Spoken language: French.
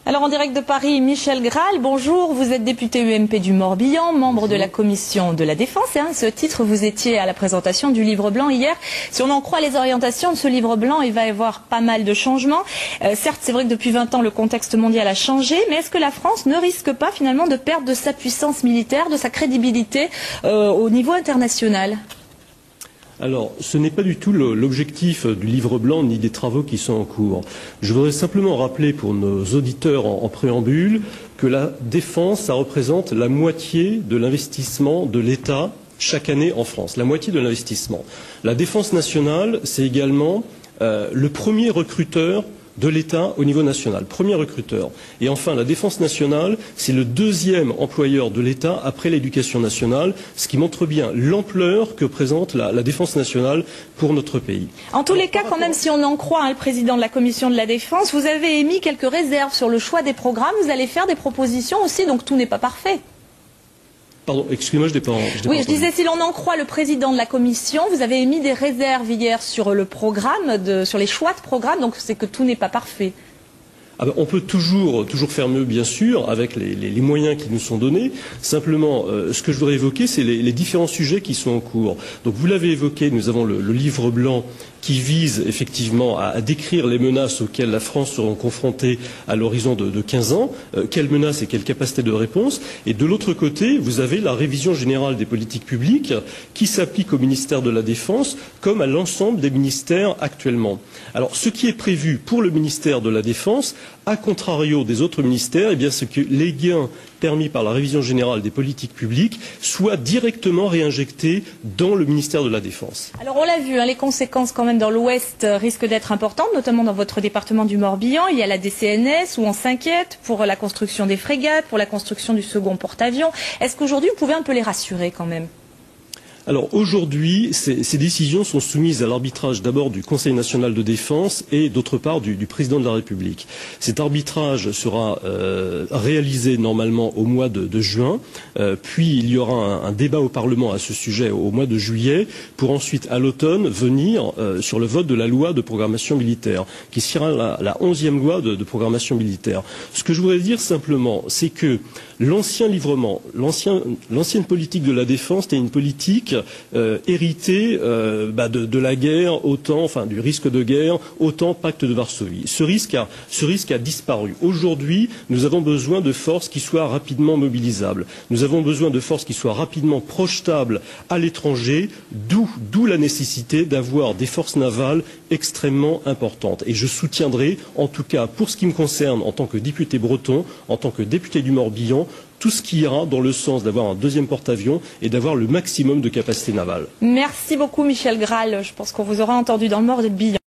Alors en direct de Paris, Michel Graal, bonjour, vous êtes député UMP du Morbihan, membre de la commission de la Défense. Et à ce titre, vous étiez à la présentation du livre blanc hier. Si on en croit les orientations de ce livre blanc, il va y avoir pas mal de changements. Certes, c'est vrai que depuis 20 ans, le contexte mondial a changé, mais est-ce que la France ne risque pas finalement de perdre de sa puissance militaire, de sa crédibilité au niveau international ? Alors, ce n'est pas du tout l'objectif du livre blanc ni des travaux qui sont en cours. Je voudrais simplement rappeler pour nos auditeurs en préambule que la défense, ça représente la moitié de l'investissement de l'État chaque année en France, la moitié de l'investissement. La défense nationale, c'est également le premier recruteur de l'État au niveau national, premier recruteur. Et enfin, la défense nationale, c'est le deuxième employeur de l'État après l'éducation nationale, ce qui montre bien l'ampleur que présente la défense nationale pour notre pays. En tous les cas, quand même, si on en croit le président de la commission de la Défense, vous avez émis quelques réserves sur le choix des programmes, vous allez faire des propositions aussi, donc tout n'est pas parfait. Pardon, excusez-moi, je n'ai pas Oui, je disais, si l'on en croit le président de la Commission, vous avez émis des réserves hier sur le programme, sur les choix de programme, donc c'est que tout n'est pas parfait. On peut toujours faire mieux, bien sûr, avec les moyens qui nous sont donnés. Simplement, ce que je voudrais évoquer, c'est les différents sujets qui sont en cours. Donc, vous l'avez évoqué, nous avons le livre blanc qui vise effectivement à décrire les menaces auxquelles la France sera confrontée à l'horizon de 15 ans, quelles menaces et quelles capacités de réponse. Et de l'autre côté, vous avez la révision générale des politiques publiques qui s'applique au ministère de la Défense comme à l'ensemble des ministères actuellement. Alors, ce qui est prévu pour le ministère de la Défense, à contrario des autres ministères, eh bien, c'est que les gains permis par la révision générale des politiques publiques soient directement réinjectés dans le ministère de la Défense. Alors on l'a vu, les conséquences quand même dans l'Ouest risquent d'être importantes, notamment dans votre département du Morbihan. Il y a la DCNS où on s'inquiète pour la construction des frégates, pour la construction du second porte-avions. Est-ce qu'aujourd'hui vous pouvez un peu les rassurer quand même ? Alors aujourd'hui, ces décisions sont soumises à l'arbitrage d'abord du Conseil national de défense et d'autre part du président de la République. Cet arbitrage sera réalisé normalement au mois de juin, puis il y aura un débat au Parlement à ce sujet au mois de juillet, pour ensuite à l'automne venir sur le vote de la loi de programmation militaire, qui sera la 11e loi de programmation militaire. Ce que je voudrais dire simplement, c'est que l'ancien livrement, l'ancienne politique de la défense était une politique héritée de la guerre, du risque de guerre, autant pacte de Varsovie. Ce risque a disparu. Aujourd'hui, nous avons besoin de forces qui soient rapidement mobilisables. Nous avons besoin de forces qui soient rapidement projetables à l'étranger, d'où la nécessité d'avoir des forces navales extrêmement importantes. Et je soutiendrai, en tout cas pour ce qui me concerne en tant que député breton, en tant que député du Morbihan, tout ce qui ira dans le sens d'avoir un deuxième porte-avions et d'avoir le maximum de capacité navale. Merci beaucoup Michel Graal, je pense qu'on vous aura entendu dans le Morbihan.